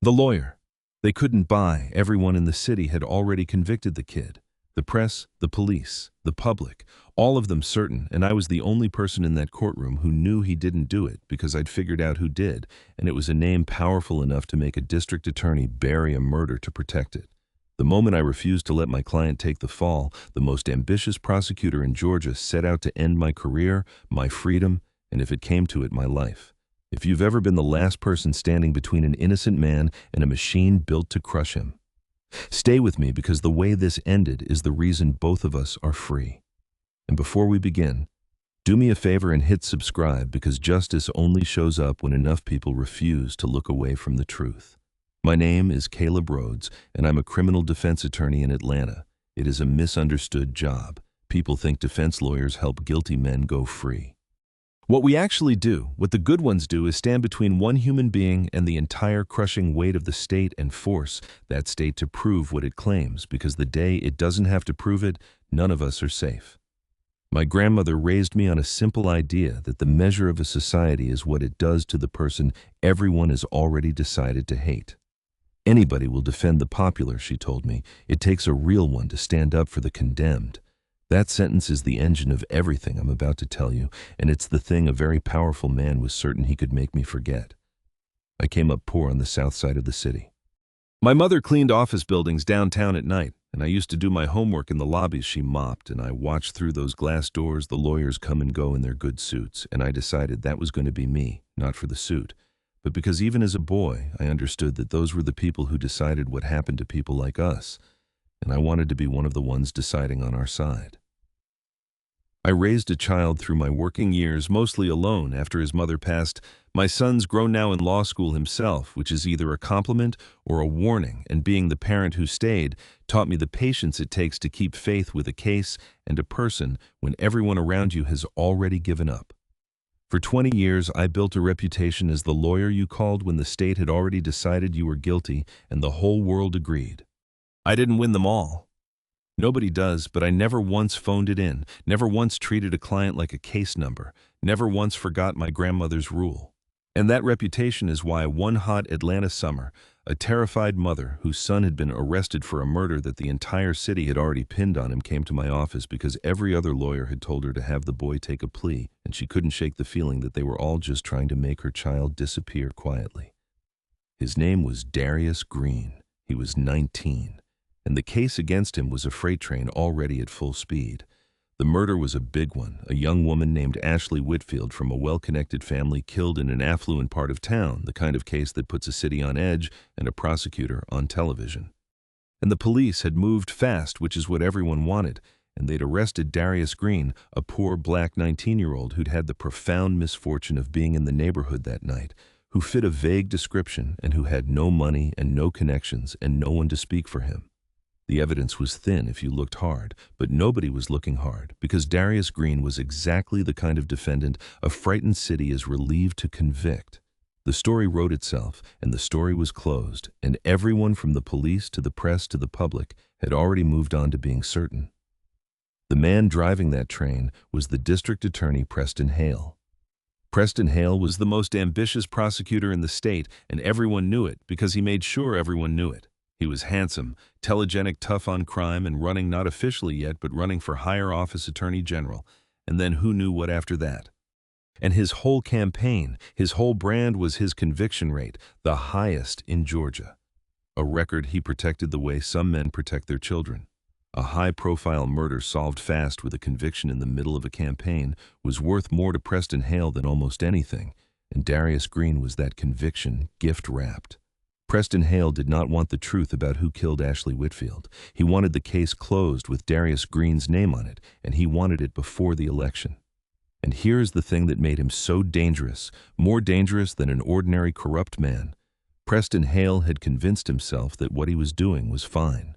The lawyer. They couldn't buy. Everyone in the city had already convicted the kid. The press, the police, the public, all of them certain, and I was the only person in that courtroom who knew he didn't do it because I'd figured out who did, and it was a name powerful enough to make a district attorney bury a murder to protect it. The moment I refused to let my client take the fall, the most ambitious prosecutor in Georgia set out to end my career, my freedom, and if it came to it, my life. If you've ever been the last person standing between an innocent man and a machine built to crush him, stay with me because the way this ended is the reason both of us are free. And before we begin, do me a favor and hit subscribe because justice only shows up when enough people refuse to look away from the truth. My name is Caleb Rhodes, and I'm a criminal defense attorney in Atlanta. It is a misunderstood job. People think defense lawyers help guilty men go free. What we actually do, what the good ones do, is stand between one human being and the entire crushing weight of the state and force that state to prove what it claims, because the day it doesn't have to prove it, none of us are safe. My grandmother raised me on a simple idea that the measure of a society is what it does to the person everyone has already decided to hate. Anybody will defend the popular, she told me. It takes a real one to stand up for the condemned. That sentence is the engine of everything I'm about to tell you, and it's the thing a very powerful man was certain he could make me forget. I came up poor on the south side of the city. My mother cleaned office buildings downtown at night, and I used to do my homework in the lobbies she mopped, and I watched through those glass doors the lawyers come and go in their good suits, and I decided that was going to be me, not for the suit, but because even as a boy, I understood that those were the people who decided what happened to people like us, and I wanted to be one of the ones deciding on our side. I raised a child through my working years, mostly alone after his mother passed. My son's grown now in law school himself, which is either a compliment or a warning, and being the parent who stayed taught me the patience it takes to keep faith with a case and a person when everyone around you has already given up. For 20 years, I built a reputation as the lawyer you called when the state had already decided you were guilty and the whole world agreed. I didn't win them all. Nobody does, but I never once phoned it in, never once treated a client like a case number, never once forgot my grandmother's rule. And that reputation is why one hot Atlanta summer, a terrified mother whose son had been arrested for a murder that the entire city had already pinned on him came to my office because every other lawyer had told her to have the boy take a plea, and she couldn't shake the feeling that they were all just trying to make her child disappear quietly. His name was Darius Green. He was 19. And the case against him was a freight train already at full speed. The murder was a big one, a young woman named Ashley Whitfield from a well-connected family killed in an affluent part of town, the kind of case that puts a city on edge and a prosecutor on television. And the police had moved fast, which is what everyone wanted, and they'd arrested Darius Green, a poor black 19-year-old who'd had the profound misfortune of being in the neighborhood that night, who fit a vague description and who had no money and no connections and no one to speak for him. The evidence was thin if you looked hard, but nobody was looking hard because Darius Green was exactly the kind of defendant a frightened city is relieved to convict. The story wrote itself, and the story was closed, and everyone from the police to the press to the public had already moved on to being certain. The man driving that train was the district attorney Preston Hale. Preston Hale was the most ambitious prosecutor in the state, and everyone knew it because he made sure everyone knew it. He was handsome, telegenic, tough on crime, and running not officially yet, but running for higher office attorney general. And then who knew what after that? And his whole campaign, his whole brand was his conviction rate, the highest in Georgia. A record he protected the way some men protect their children. A high-profile murder solved fast with a conviction in the middle of a campaign was worth more to Preston Hale than almost anything, and Darius Green was that conviction gift-wrapped. Preston Hale did not want the truth about who killed Ashley Whitfield. He wanted the case closed with Darius Green's name on it, and he wanted it before the election. And here's the thing that made him so dangerous, more dangerous than an ordinary corrupt man. Preston Hale had convinced himself that what he was doing was fine.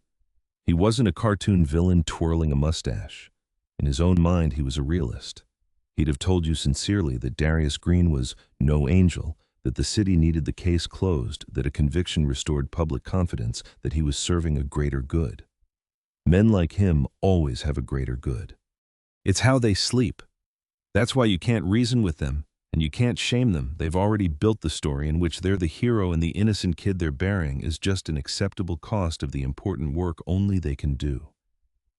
He wasn't a cartoon villain twirling a mustache. In his own mind, he was a realist. He'd have told you sincerely that Darius Green was no angel, that the city needed the case closed, that a conviction restored public confidence, that he was serving a greater good. Men like him always have a greater good. It's how they sleep. That's why you can't reason with them, And you can't shame them. They've already built the story in which they're the hero and the innocent kid they're burying is just an acceptable cost of the important work only they can do.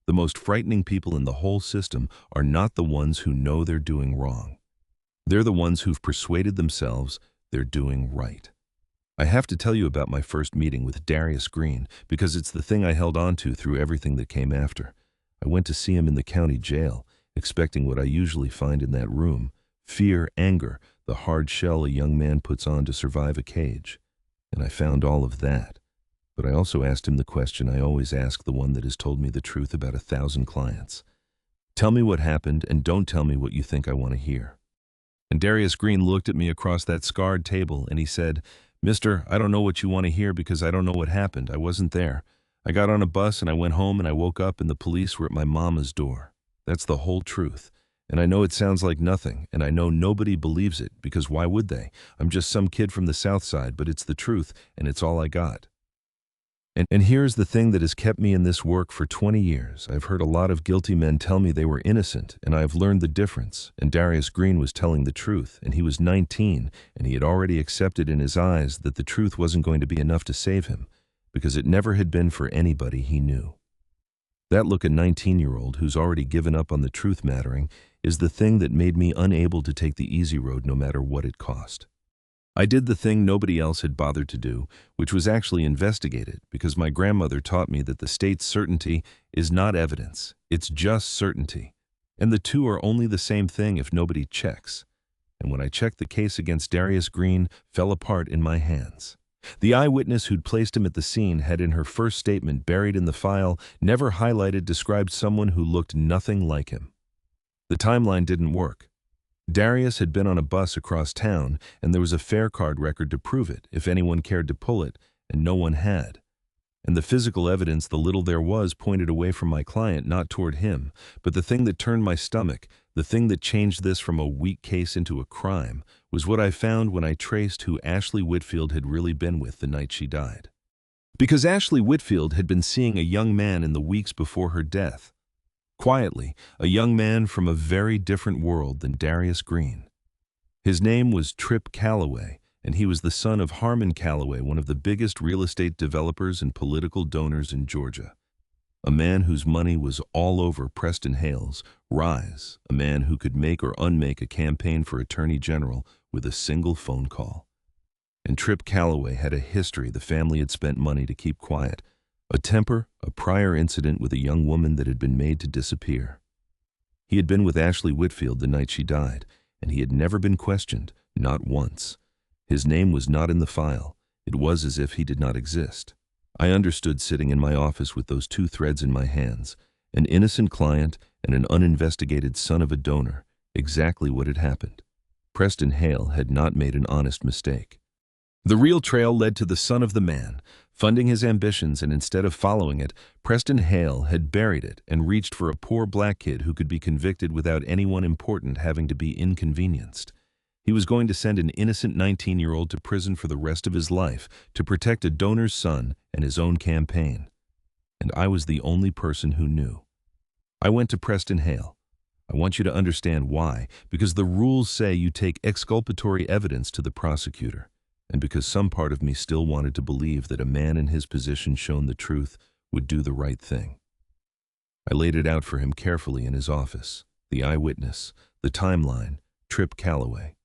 The most frightening people in the whole system are not the ones who know they're doing wrong. They're the ones who've persuaded themselves they're doing right. I have to tell you about my first meeting with Darius Green because it's the thing I held on to through everything that came after. I went to see him in the county jail, expecting what I usually find in that room: fear, anger, the hard shell a young man puts on to survive a cage. And I found all of that. But I also asked him the question I always ask the one that has told me the truth about 1,000 clients. Tell me what happened and don't tell me what you think I want to hear. And Darius Green looked at me across that scarred table and he said, "Mister, I don't know what you want to hear because I don't know what happened. I wasn't there. I got on a bus and I went home and I woke up and the police were at my mama's door. That's the whole truth. And I know it sounds like nothing, and I know nobody believes it, because why would they? I'm just some kid from the South Side, but it's the truth, and it's all I got." And here's the thing that has kept me in this work for 20 years. I've heard a lot of guilty men tell me they were innocent, and I've learned the difference. And Darius Green was telling the truth, and he was 19, and he had already accepted in his eyes that the truth wasn't going to be enough to save him, because it never had been for anybody he knew. That look, a 19-year-old who's already given up on the truth mattering, is the thing that made me unable to take the easy road no matter what it cost. I did the thing nobody else had bothered to do, which was actually investigate it, because my grandmother taught me that the state's certainty is not evidence, it's just certainty. And the two are only the same thing if nobody checks. And when I checked, the case against Darius Green fell apart in my hands. The eyewitness who'd placed him at the scene had, in her first statement buried in the file, never highlighted, described someone who looked nothing like him. The timeline didn't work. Darius had been on a bus across town, and there was a fare card record to prove it, if anyone cared to pull it, and no one had. And the physical evidence, the little there was, pointed away from my client, not toward him. But the thing that turned my stomach, the thing that changed this from a weak case into a crime, was what I found when I traced who Ashley Whitfield had really been with the night she died. Because Ashley Whitfield had been seeing a young man in the weeks before her death. Quietly, a young man from a very different world than Darius Green. His name was Trip Calloway, and he was the son of Harmon Calloway, one of the biggest real estate developers and political donors in Georgia. A man whose money was all over Preston Hale's rise, a man who could make or unmake a campaign for Attorney General with a single phone call. And Trip Calloway had a history the family had spent money to keep quiet. A temper, a prior incident with a young woman that had been made to disappear. He had been with Ashley Whitfield the night she died, and he had never been questioned, not once. His name was not in the file. It was as if he did not exist. I understood, sitting in my office with those two threads in my hands, an innocent client and an uninvestigated son of a donor, exactly what had happened. Preston Hale had not made an honest mistake. The real trail led to the son of the man, funding his ambitions, and instead of following it, Preston Hale had buried it and reached for a poor black kid who could be convicted without anyone important having to be inconvenienced. He was going to send an innocent 19-year-old to prison for the rest of his life to protect a donor's son and his own campaign. And I was the only person who knew. I went to Preston Hale. I want you to understand why, because the rules say you take exculpatory evidence to the prosecutor. And because some part of me still wanted to believe that a man in his position, shown the truth, would do the right thing. I laid it out for him carefully in his office, the eyewitness, the timeline, Trip Calloway.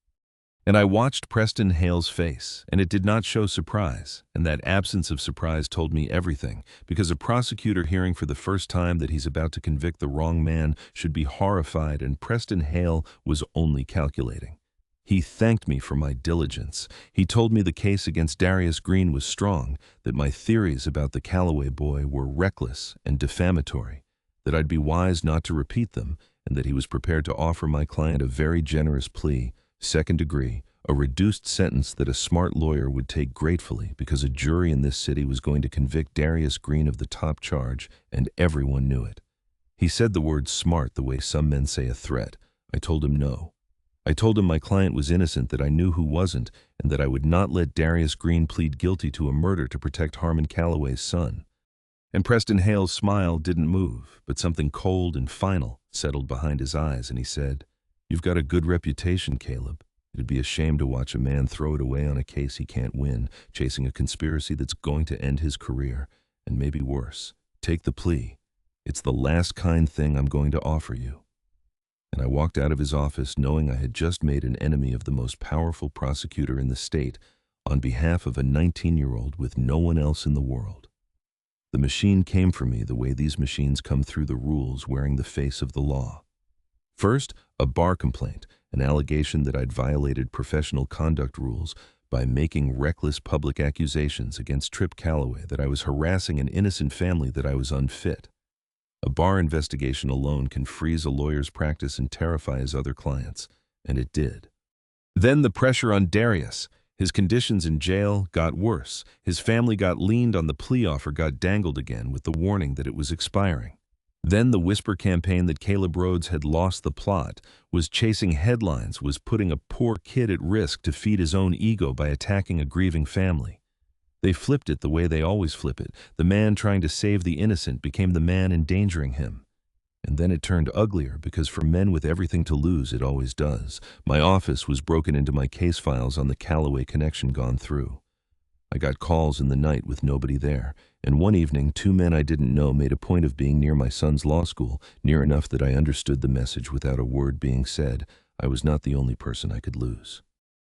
And I watched Preston Hale's face, and it did not show surprise, and that absence of surprise told me everything, because a prosecutor hearing for the first time that he's about to convict the wrong man should be horrified, and Preston Hale was only calculating. He thanked me for my diligence. He told me the case against Darius Green was strong, that my theories about the Calloway boy were reckless and defamatory, that I'd be wise not to repeat them, and that he was prepared to offer my client a very generous plea, second degree, a reduced sentence that a smart lawyer would take gratefully, because a jury in this city was going to convict Darius Green of the top charge, and everyone knew it. He said the word smart the way some men say a threat. I told him no. I told him my client was innocent, that I knew who wasn't, and that I would not let Darius Green plead guilty to a murder to protect Harmon Calloway's son. And Preston Hale's smile didn't move, but something cold and final settled behind his eyes, and he said, "You've got a good reputation, Caleb." It'd be a shame to watch a man throw it away on a case he can't win, chasing a conspiracy that's going to end his career, and maybe worse. Take the plea. It's the last kind thing I'm going to offer you. And I walked out of his office knowing I had just made an enemy of the most powerful prosecutor in the state on behalf of a 19-year-old with no one else in the world. The machine came for me the way these machines come through the rules wearing the face of the law. First, a bar complaint, an allegation that I'd violated professional conduct rules by making reckless public accusations against Tripp Calloway that I was harassing an innocent family, that I was unfit. A bar investigation alone can freeze a lawyer's practice and terrify his other clients, and it did. Then the pressure on Darius. His conditions in jail got worse. His family got leaned on, the plea offer got dangled again with the warning that it was expiring. Then the whisper campaign that Caleb Rhodes had lost the plot, was chasing headlines, was putting a poor kid at risk to feed his own ego by attacking a grieving family. They flipped it the way they always flip it. The man trying to save the innocent became the man endangering him. And then it turned uglier, because for men with everything to lose, it always does. My office was broken into, my case files on the Calloway connection gone through. I got calls in the night with nobody there, and one evening 2 men I didn't know made a point of being near my son's law school, near enough that I understood the message without a word being said. I was not the only person I could lose.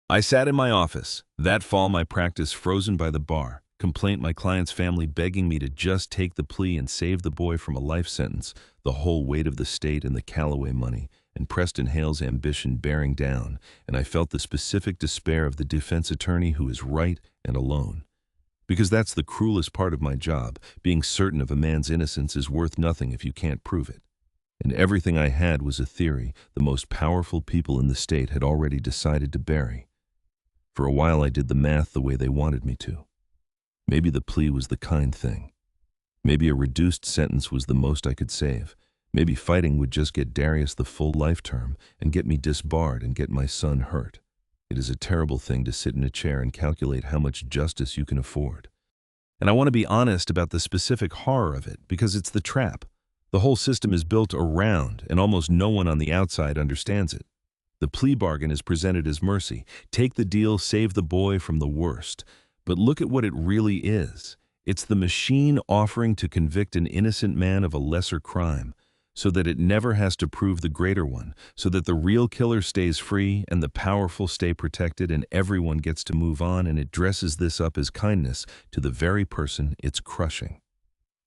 I sat in my office, that fall, my practice frozen by the bar, complaint my client's family begging me to just take the plea and save the boy from a life sentence, the whole weight of the state and the Calloway money, and Preston Hale's ambition bearing down, and I felt the specific despair of the defense attorney who is right and alone. Because that's the cruelest part of my job. Being certain of a man's innocence is worth nothing if you can't prove it. And everything I had was a theory the most powerful people in the state had already decided to bury. For a while I did the math the way they wanted me to. Maybe the plea was the kind thing. Maybe a reduced sentence was the most I could save. Maybe fighting would just get Darius the full life term and get me disbarred and get my son hurt. It is a terrible thing to sit in a chair and calculate how much justice you can afford. And I want to be honest about the specific horror of it, because it's the trap. The whole system is built around, and almost no one on the outside understands it. The plea bargain is presented as mercy. Take the deal, save the boy from the worst. But look at what it really is. It's the machine offering to convict an innocent man of a lesser crime, so that it never has to prove the greater one, so that the real killer stays free and the powerful stay protected and everyone gets to move on, and it dresses this up as kindness to the very person it's crushing.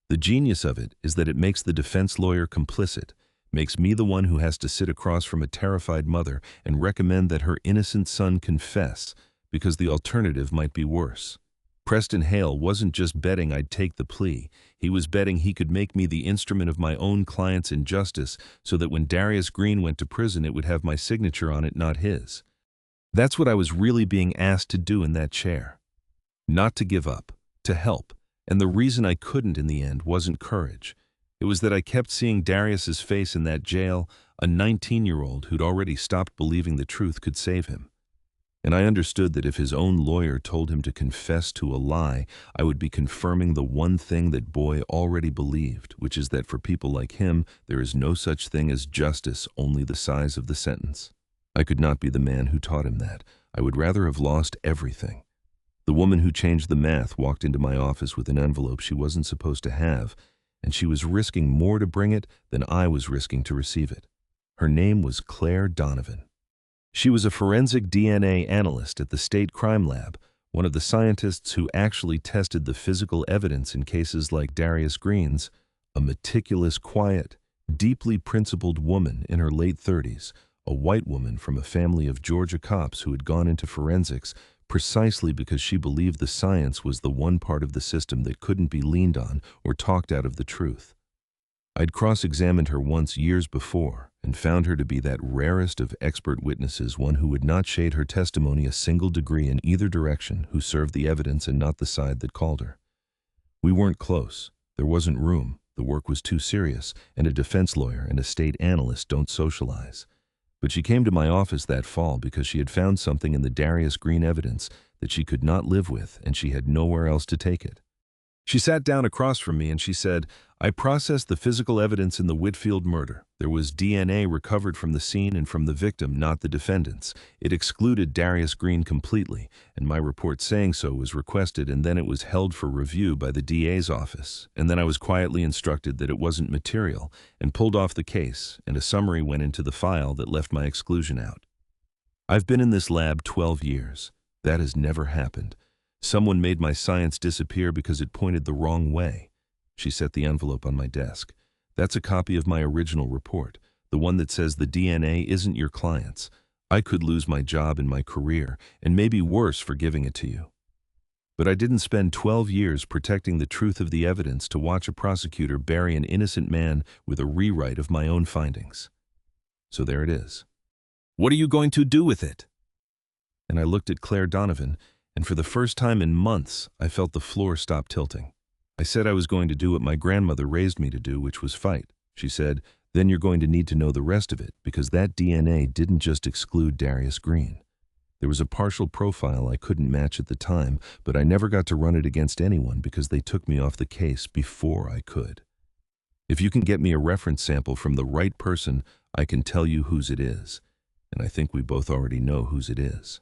The genius of it is that it makes the defense lawyer complicit, makes me the one who has to sit across from a terrified mother and recommend that her innocent son confess, because the alternative might be worse. Preston Hale wasn't just betting I'd take the plea. He was betting he could make me the instrument of my own client's injustice, so that when Darius Green went to prison, it would have my signature on it, not his. That's what I was really being asked to do in that chair. Not to give up, to help. And the reason I couldn't in the end wasn't courage. It was that I kept seeing Darius's face in that jail, a 19-year-old who'd already stopped believing the truth could save him. And I understood that if his own lawyer told him to confess to a lie, I would be confirming the one thing that boy already believed, which is that for people like him, there is no such thing as justice, only the size of the sentence. I could not be the man who taught him that. I would rather have lost everything. The woman who changed the math walked into my office with an envelope she wasn't supposed to have, and she was risking more to bring it than I was risking to receive it. Her name was Claire Donovan. She was a forensic DNA analyst at the state crime lab, one of the scientists who actually tested the physical evidence in cases like Darius Green's, a meticulous, quiet, deeply principled woman in her late 30s, a white woman from a family of Georgia cops who had gone into forensics precisely because she believed the science was the one part of the system that couldn't be leaned on or talked out of the truth. I'd cross-examined her once years before and found her to be that rarest of expert witnesses, one who would not shade her testimony a single degree in either direction, who served the evidence and not the side that called her. We weren't close. There wasn't room. The work was too serious, and a defense lawyer and a state analyst don't socialize. But she came to my office that fall because she had found something in the Darius Green evidence that she could not live with, and she had nowhere else to take it. She sat down across from me and she said, "I processed the physical evidence in the Whitfield murder. There was DNA recovered from the scene and from the victim, not the defendants. It excluded Darius Green completely, and my report saying so was requested, and then it was held for review by the DA's office. And then I was quietly instructed that it wasn't material and pulled off the case, and a summary went into the file that left my exclusion out. I've been in this lab 12 years. That has never happened. Someone made my science disappear because it pointed the wrong way." She set the envelope on my desk. "That's a copy of my original report, the one that says the DNA isn't your client's. I could lose my job and my career, and maybe worse for giving it to you. But I didn't spend 12 years protecting the truth of the evidence to watch a prosecutor bury an innocent man with a rewrite of my own findings. So there it is. What are you going to do with it?" And I looked at Claire Donovan, and for the first time in months, I felt the floor stop tilting. I said I was going to do what my grandmother raised me to do, which was fight. She said, "Then you're going to need to know the rest of it, because that DNA didn't just exclude Darius Green. There was a partial profile I couldn't match at the time, but I never got to run it against anyone because they took me off the case before I could. If you can get me a reference sample from the right person, I can tell you whose it is. And I think we both already know whose it is."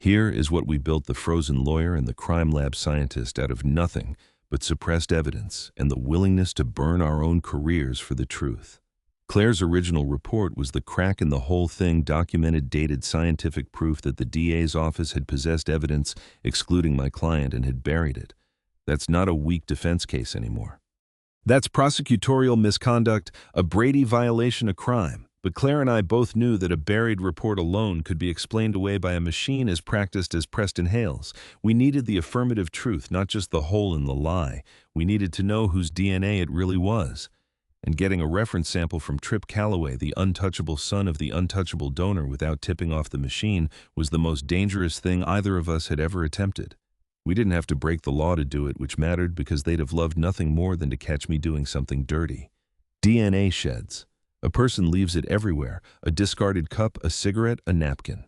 Here is what we built the frozen lawyer and the crime lab scientist out of nothing but suppressed evidence and the willingness to burn our own careers for the truth. Claire's original report was the crack in the whole thing, documented, dated scientific proof that the DA's office had possessed evidence excluding my client and had buried it. That's not a weak defense case anymore. That's prosecutorial misconduct, a Brady violation, a crime. But Claire and I both knew that a buried report alone could be explained away by a machine as practiced as Preston Hale's. We needed the affirmative truth, not just the hole in the lie. We needed to know whose DNA it really was. And getting a reference sample from Trip Calloway, the untouchable son of the untouchable donor, without tipping off the machine was the most dangerous thing either of us had ever attempted. We didn't have to break the law to do it, which mattered because they'd have loved nothing more than to catch me doing something dirty. DNA sheds. A person leaves it everywhere: a discarded cup, a cigarette, a napkin.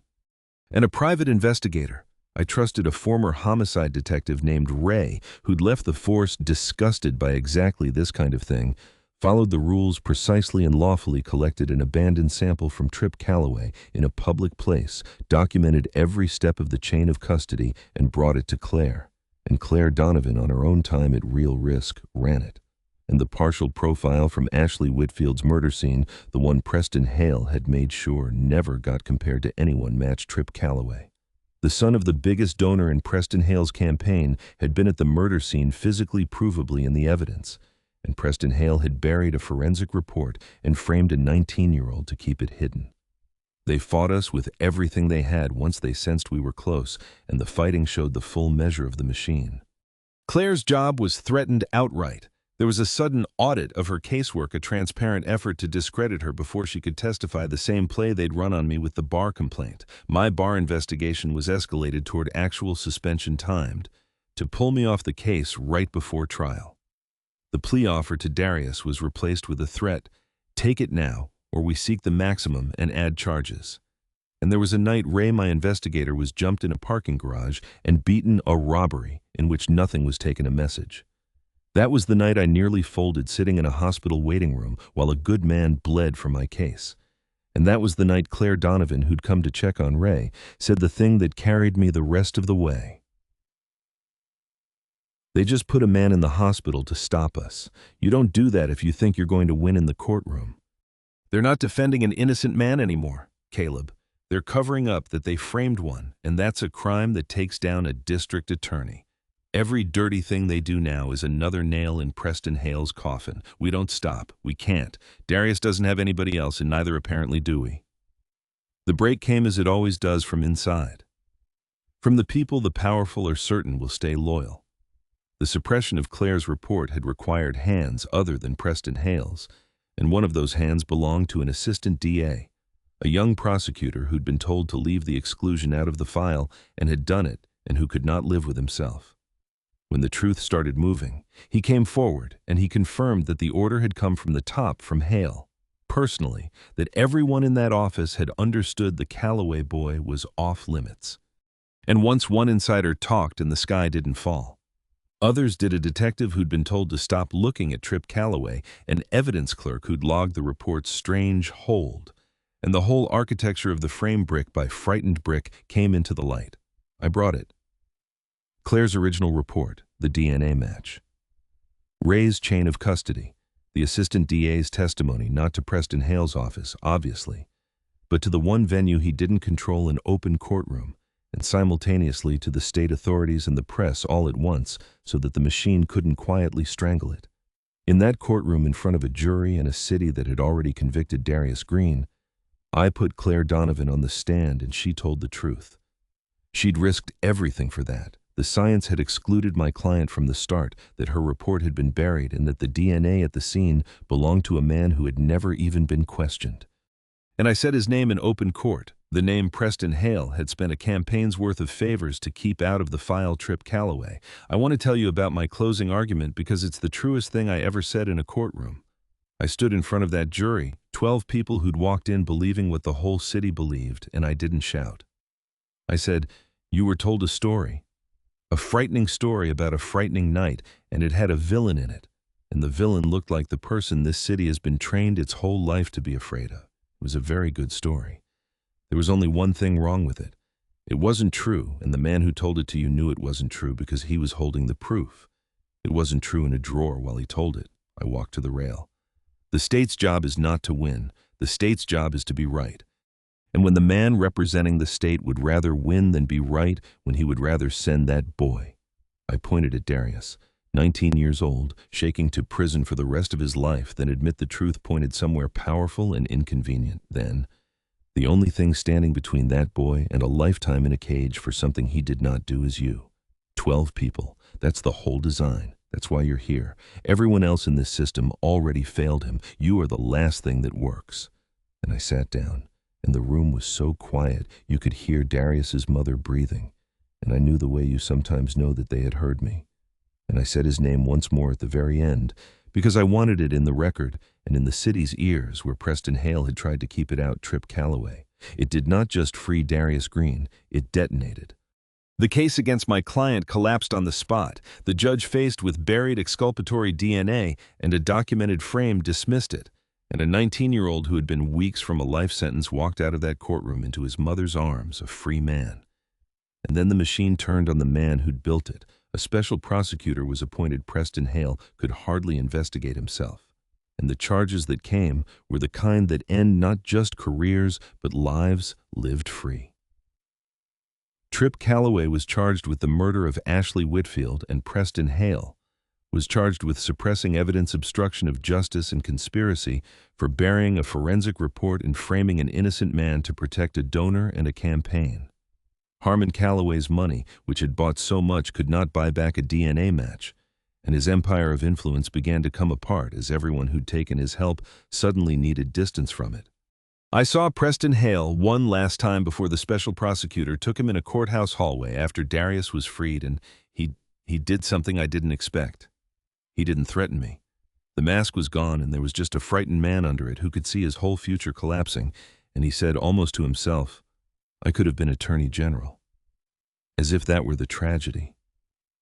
And a private investigator. I trusted a former homicide detective named Ray, who'd left the force disgusted by exactly this kind of thing, followed the rules precisely and lawfully, collected an abandoned sample from Trip Calloway in a public place, documented every step of the chain of custody, and brought it to Claire. And Claire Donovan, on her own time at real risk, ran it. And the partial profile from Ashley Whitfield's murder scene, the one Preston Hale had made sure never got compared to anyone, matched Trip Calloway. The son of the biggest donor in Preston Hale's campaign had been at the murder scene, physically provably in the evidence. And Preston Hale had buried a forensic report and framed a 19-year-old to keep it hidden. They fought us with everything they had once they sensed we were close, and the fighting showed the full measure of the machine. Claire's job was threatened outright. There was a sudden audit of her casework, a transparent effort to discredit her before she could testify, the same play they'd run on me with the bar complaint. My bar investigation was escalated toward actual suspension, timed to pull me off the case right before trial. The plea offer to Darius was replaced with a threat: "Take it now, or we seek the maximum and add charges." And there was a night Ray, my investigator, was jumped in a parking garage and beaten, a robbery in which nothing was taken a message. That was the night I nearly folded, sitting in a hospital waiting room while a good man bled for my case. And that was the night Claire Donovan, who'd come to check on Ray, said the thing that carried me the rest of the way. "They just put a man in the hospital to stop us. You don't do that if you think you're going to win in the courtroom. They're not defending an innocent man anymore, Caleb. They're covering up that they framed one, and that's a crime that takes down a district attorney. Every dirty thing they do now is another nail in Preston Hale's coffin. We don't stop. We can't. Darius doesn't have anybody else, and neither apparently do we." The break came, as it always does, from inside. From the people the powerful are certain will stay loyal. The suppression of Claire's report had required hands other than Preston Hale's, and one of those hands belonged to an assistant DA, a young prosecutor who'd been told to leave the exclusion out of the file and had done it, and who could not live with himself. When the truth started moving, he came forward and he confirmed that the order had come from the top, from Hale, personally, that everyone in that office had understood the Calloway boy was off limits. And once one insider talked and the sky didn't fall. Others did a detective who'd been told to stop looking at Trip Calloway, an evidence clerk who'd logged the report's strange hold, and the whole architecture of the frame brick by Frightened Brick came into the light. I brought it. Claire's original report, the DNA match. Ray's chain of custody, the assistant DA's testimony not to Preston Hale's office, obviously, but to the one venue he didn't control, an open courtroom, and simultaneously to the state authorities and the press all at once so that the machine couldn't quietly strangle it. In that courtroom in front of a jury in a city that had already convicted Darius Green, I put Claire Donovan on the stand and she told the truth. She'd risked everything for that. The science had excluded my client from the start, that her report had been buried and that the DNA at the scene belonged to a man who had never even been questioned. And I said his name in open court. The name Preston Hale had spent a campaign's worth of favors to keep out of the file. Trip Calloway. I want to tell you about my closing argument because it's the truest thing I ever said in a courtroom. I stood in front of that jury, 12 people who'd walked in believing what the whole city believed, and I didn't shout. I said, "You were told a story. A frightening story about a frightening night, and it had a villain in it. And the villain looked like the person this city has been trained its whole life to be afraid of. It was a very good story. There was only one thing wrong with it. It wasn't true, and the man who told it to you knew it wasn't true because he was holding the proof. It wasn't true in a drawer while he told it." I walked to the rail. The state's job is not to win. The state's job is to be right. And when the man representing the state would rather win than be right, when he would rather send that boy. I pointed at Darius, 19 years old, shaking to prison for the rest of his life, than admit the truth pointed somewhere powerful and inconvenient. Then, the only thing standing between that boy and a lifetime in a cage for something he did not do is you. 12 people. That's the whole design. That's why you're here. Everyone else in this system already failed him. You are the last thing that works. And I sat down, and the room was so quiet you could hear Darius's mother breathing, and I knew the way you sometimes know that they had heard me. And I said his name once more at the very end, because I wanted it in the record and in the city's ears where Preston Hale had tried to keep it out. Trip Calloway. It did not just free Darius Green, it detonated. The case against my client collapsed on the spot. The judge, faced with buried exculpatory DNA and a documented frame, dismissed it. And a 19-year-old who had been weeks from a life sentence walked out of that courtroom into his mother's arms, a free man. And then the machine turned on the man who'd built it. A special prosecutor was appointed. Preston Hale could hardly investigate himself. And the charges that came were the kind that end not just careers, but lives lived free. Trip Calloway was charged with the murder of Ashley Whitfield, and Preston Hale was charged with suppressing evidence, obstruction of justice, and conspiracy for burying a forensic report and framing an innocent man to protect a donor and a campaign. Harmon Calloway's money, which had bought so much, could not buy back a DNA match, and his empire of influence began to come apart as everyone who'd taken his help suddenly needed distance from it. I saw Preston Hale one last time before the special prosecutor took him in a courthouse hallway after Darius was freed, and he did something I didn't expect. He didn't threaten me. The mask was gone, and there was just a frightened man under it who could see his whole future collapsing, and he said almost to himself, "I could have been Attorney General." As if that were the tragedy.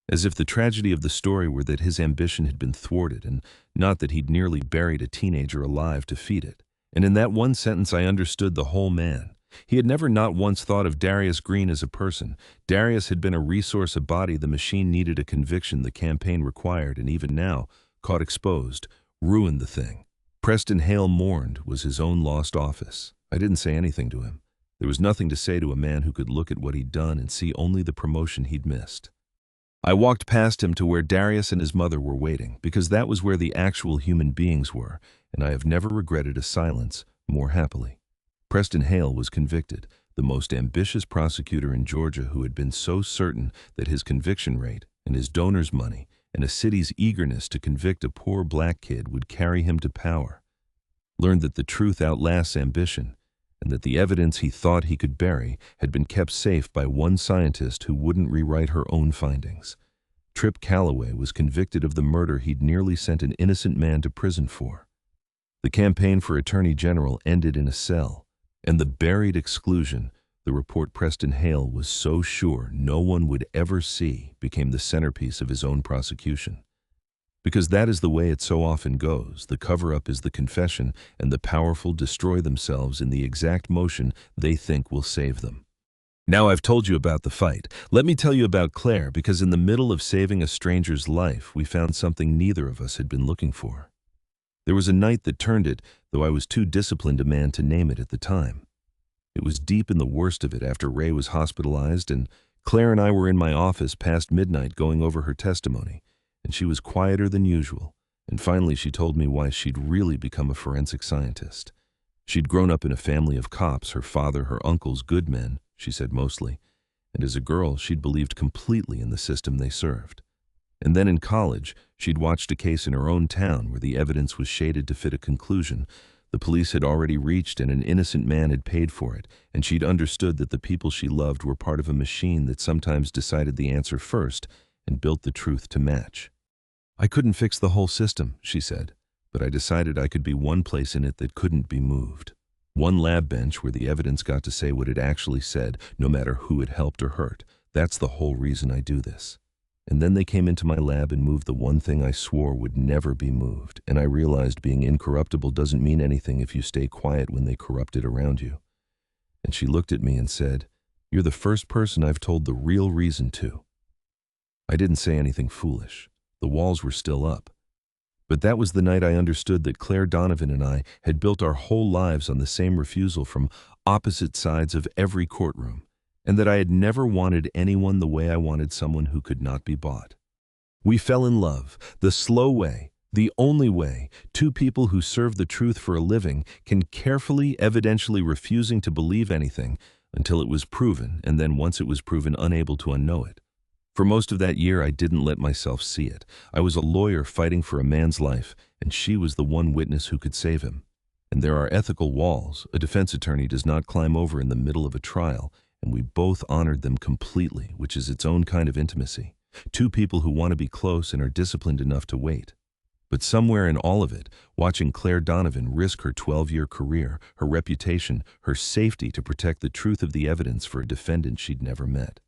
As if the tragedy of the story were that his ambition had been thwarted, and not that he'd nearly buried a teenager alive to feed it. And in that one sentence I understood the whole man. He had never not once thought of Darius Green as a person. Darius had been a resource, a body the machine needed, a conviction the campaign required, and even now, caught exposed, ruined the thing. Preston Hale mourned was his own lost office. I didn't say anything to him. There was nothing to say to a man who could look at what he'd done and see only the promotion he'd missed. I walked past him to where Darius and his mother were waiting, because that was where the actual human beings were, and I have never regretted a silence more happily. Preston Hale was convicted, the most ambitious prosecutor in Georgia, who had been so certain that his conviction rate and his donors' money and a city's eagerness to convict a poor black kid would carry him to power. Learned that the truth outlasts ambition, and that the evidence he thought he could bury had been kept safe by one scientist who wouldn't rewrite her own findings. Trip Calloway was convicted of the murder he'd nearly sent an innocent man to prison for. The campaign for Attorney General ended in a cell, and the buried exclusion the report Preston Hale was so sure no one would ever see became the centerpiece of his own prosecution. Because that is the way it so often goes. The cover-up is the confession, and the powerful destroy themselves in the exact motion they think will save them. Now I've told you about the fight. Let me tell you about Claire, because in the middle of saving a stranger's life, we found something neither of us had been looking for. There was a night that turned it, though I was too disciplined a man to name it at the time. It was deep in the worst of it after Ray was hospitalized, and Claire and I were in my office past midnight going over her testimony, and she was quieter than usual, and finally she told me why she'd really become a forensic scientist. She'd grown up in a family of cops, her father, her uncles, good men, she said mostly, and as a girl she'd believed completely in the system they served. And then in college, she'd watched a case in her own town where the evidence was shaded to fit a conclusion. The police had already reached and an innocent man had paid for it, and she'd understood that the people she loved were part of a machine that sometimes decided the answer first and built the truth to match. I couldn't fix the whole system, she said, but I decided I could be one place in it that couldn't be moved. One lab bench where the evidence got to say what it actually said, no matter who it helped or hurt. That's the whole reason I do this. And then they came into my lab and moved the one thing I swore would never be moved, and I realized being incorruptible doesn't mean anything if you stay quiet when they corrupt it around you. And she looked at me and said, "You're the first person I've told the real reason to." I didn't say anything foolish. The walls were still up. But that was the night I understood that Claire Donovan and I had built our whole lives on the same refusal from opposite sides of every courtroom, and that I had never wanted anyone the way I wanted someone who could not be bought. We fell in love, the slow way, the only way two people who serve the truth for a living can carefully, evidentially refusing to believe anything until it was proven, and then once it was proven, unable to unknow it. For most of that year, I didn't let myself see it. I was a lawyer fighting for a man's life, and she was the one witness who could save him. And there are ethical walls a defense attorney does not climb over in the middle of a trial, and we both honored them completely, which is its own kind of intimacy. Two people who want to be close and are disciplined enough to wait. But somewhere in all of it, watching Claire Donovan risk her 12-year career, her reputation, her safety to protect the truth of the evidence for a defendant she'd never met,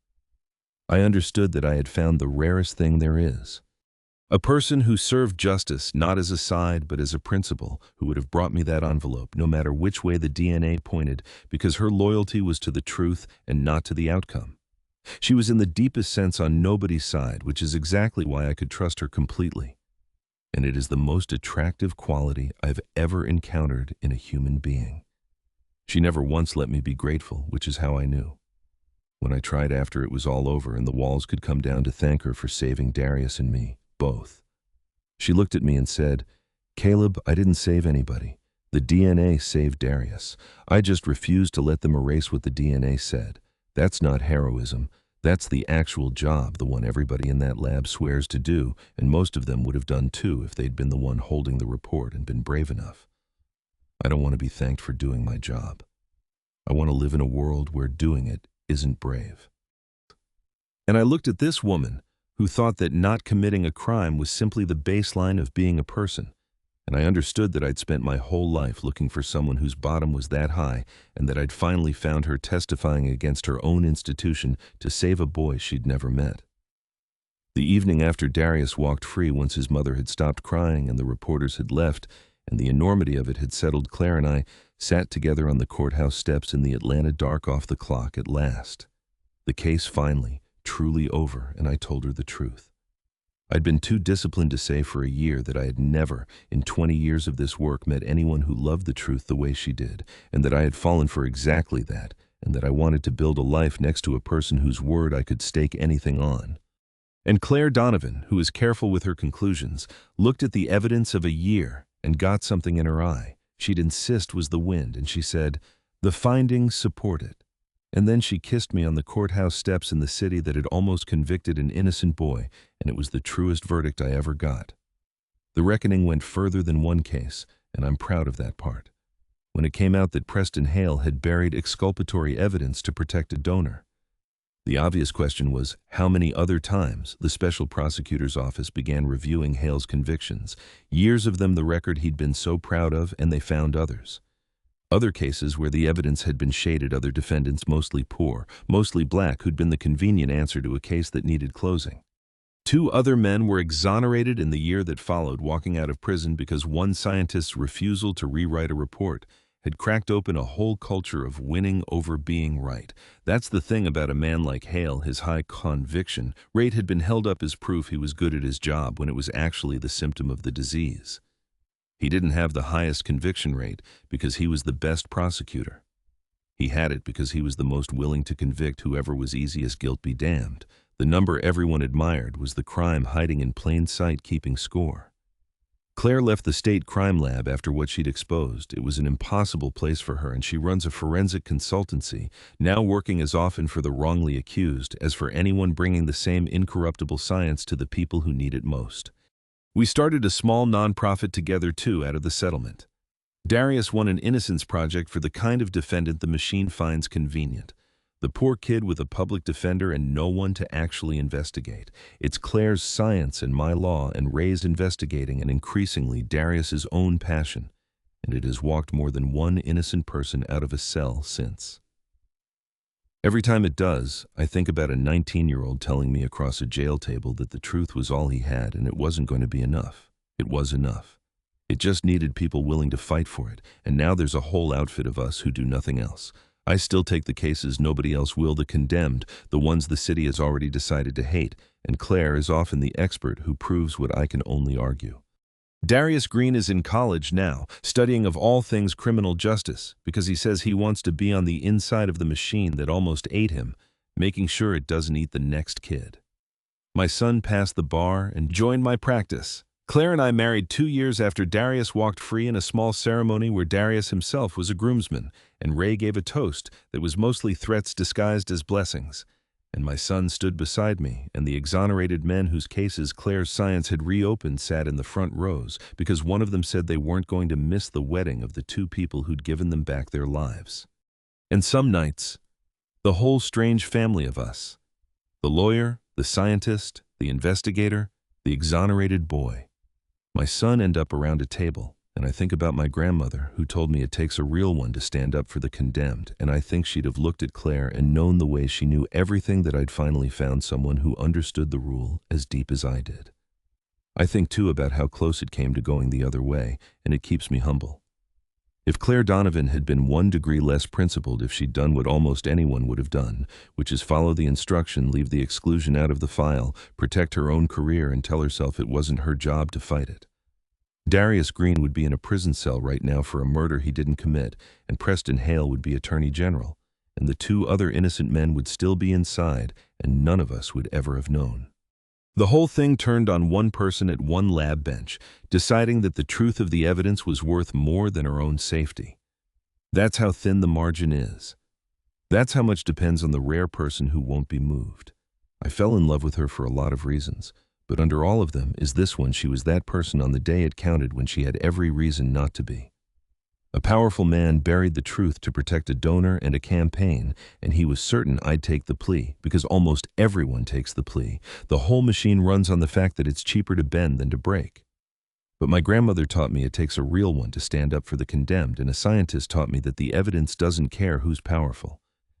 I understood that I had found the rarest thing there is. A person who served justice not as a side but as a principal, who would have brought me that envelope no matter which way the DNA pointed, because her loyalty was to the truth and not to the outcome. She was in the deepest sense on nobody's side, which is exactly why I could trust her completely. And it is the most attractive quality I've ever encountered in a human being. She never once let me be grateful, which is how I knew. When I tried after it was all over and the walls could come down to thank her for saving Darius and me, both. She looked at me and said, "Caleb, I didn't save anybody. The DNA saved Darius. I just refused to let them erase what the DNA said. That's not heroism. That's the actual job, the one everybody in that lab swears to do, and most of them would have done too if they'd been the one holding the report and been brave enough. I don't want to be thanked for doing my job. I want to live in a world where doing it isn't brave." And I looked at this woman who thought that not committing a crime was simply the baseline of being a person, and I understood that I'd spent my whole life looking for someone whose bottom was that high, and that I'd finally found her testifying against her own institution to save a boy she'd never met. The evening after Darius walked free, once his mother had stopped crying and the reporters had left, and the enormity of it had settled, Claire and I sat together on the courthouse steps in the Atlanta dark off the clock at last. The case finally, truly over, and I told her the truth. I'd been too disciplined to say for a year that I had never, in 20 years of this work, met anyone who loved the truth the way she did, and that I had fallen for exactly that, and that I wanted to build a life next to a person whose word I could stake anything on. And Claire Donovan, who was careful with her conclusions, looked at the evidence of a year and got something in her eye she'd insist was the wind, and she said, "The findings support it." And then she kissed me on the courthouse steps in the city that had almost convicted an innocent boy, and it was the truest verdict I ever got. The reckoning went further than one case, and I'm proud of that part. When it came out that Preston Hale had buried exculpatory evidence to protect a donor, the obvious question was how many other times the special prosecutor's office began reviewing Hale's convictions, years of them the record he'd been so proud of, and they found others. Other cases where the evidence had been shaded, other defendants, mostly poor, mostly black, who'd been the convenient answer to a case that needed closing. 2 other men were exonerated in the year that followed, walking out of prison because one scientist's refusal to rewrite a report had cracked open a whole culture of winning over being right. That's the thing about a man like Hale. His high conviction rate had been held up as proof he was good at his job when it was actually the symptom of the disease. He didn't have the highest conviction rate because he was the best prosecutor. He had it because he was the most willing to convict whoever was easiest, guilt be damned. The number everyone admired was the crime hiding in plain sight, keeping score. Claire left the state crime lab after what she'd exposed. It was an impossible place for her, and she runs a forensic consultancy, now working as often for the wrongly accused as for anyone bringing the same incorruptible science to the people who need it most. We started a small nonprofit together too out of the settlement. Darius won an innocence project for the kind of defendant the machine finds convenient. The poor kid with a public defender and no one to actually investigate. It's Claire's science and my law and Ray's investigating, and increasingly Darius's own passion. And it has walked more than one innocent person out of a cell since. Every time it does, I think about a 19-year-old telling me across a jail table that the truth was all he had and it wasn't going to be enough. It was enough. It just needed people willing to fight for it, and now there's a whole outfit of us who do nothing else. I still take the cases nobody else will, the condemned, the ones the city has already decided to hate, and Claire is often the expert who proves what I can only argue. Darius Green is in college now, studying of all things criminal justice, because he says he wants to be on the inside of the machine that almost ate him, making sure it doesn't eat the next kid. My son passed the bar and joined my practice. Claire and I married 2 years after Darius walked free in a small ceremony where Darius himself was a groomsman, and Ray gave a toast that was mostly threats disguised as blessings. And my son stood beside me, and the exonerated men whose cases Claire's science had reopened sat in the front rows because one of them said they weren't going to miss the wedding of the 2 people who'd given them back their lives. And some nights, the whole strange family of us, the lawyer, the scientist, the investigator, the exonerated boy, my son, end up around a table, and I think about my grandmother who told me it takes a real one to stand up for the condemned, and I think she'd have looked at Claire and known the way she knew everything that I'd finally found someone who understood the rule as deep as I did. I think too about how close it came to going the other way, and it keeps me humble. If Claire Donovan had been 1 degree less principled, if she'd done what almost anyone would have done, which is follow the instruction, leave the exclusion out of the file, protect her own career, and tell herself it wasn't her job to fight it, Darius Green would be in a prison cell right now for a murder he didn't commit, and Preston Hale would be Attorney General, and the 2 other innocent men would still be inside, and none of us would ever have known. The whole thing turned on one person at one lab bench, deciding that the truth of the evidence was worth more than her own safety. That's how thin the margin is. That's how much depends on the rare person who won't be moved. I fell in love with her for a lot of reasons, but under all of them is this one: she was that person on the day it counted when she had every reason not to be. A powerful man buried the truth to protect a donor and a campaign, and he was certain I'd take the plea, because almost everyone takes the plea. The whole machine runs on the fact that it's cheaper to bend than to break. But my grandmother taught me it takes a real one to stand up for the condemned, and a scientist taught me that the evidence doesn't care who's powerful.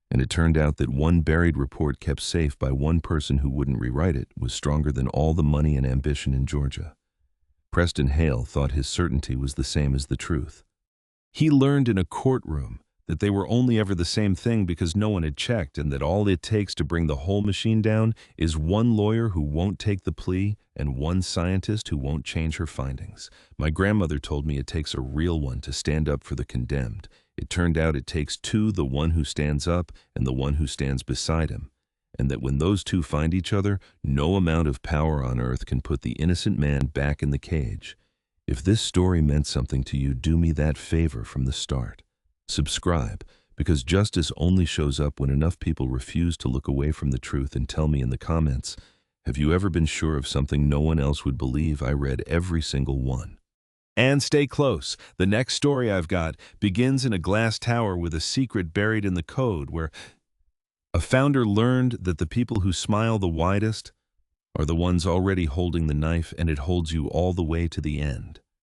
And it turned out that one buried report kept safe by one person who wouldn't rewrite it was stronger than all the money and ambition in Georgia. Preston Hale thought his certainty was the same as the truth. He learned in a courtroom that they were only ever the same thing because no one had checked, and that all it takes to bring the whole machine down is one lawyer who won't take the plea and one scientist who won't change her findings. My grandmother told me it takes a real one to stand up for the condemned. It turned out it takes 2, the one who stands up and the one who stands beside him, and that when those 2 find each other, no amount of power on earth can put the innocent man back in the cage. If this story meant something to you, do me that favor from the start. Subscribe, because justice only shows up when enough people refuse to look away from the truth, and tell me in the comments, have you ever been sure of something no one else would believe? I read every single one. And stay close. The next story I've got begins in a glass tower with a secret buried in the code, where a founder learned that the people who smile the widest are the ones already holding the knife, and it holds you all the way to the end.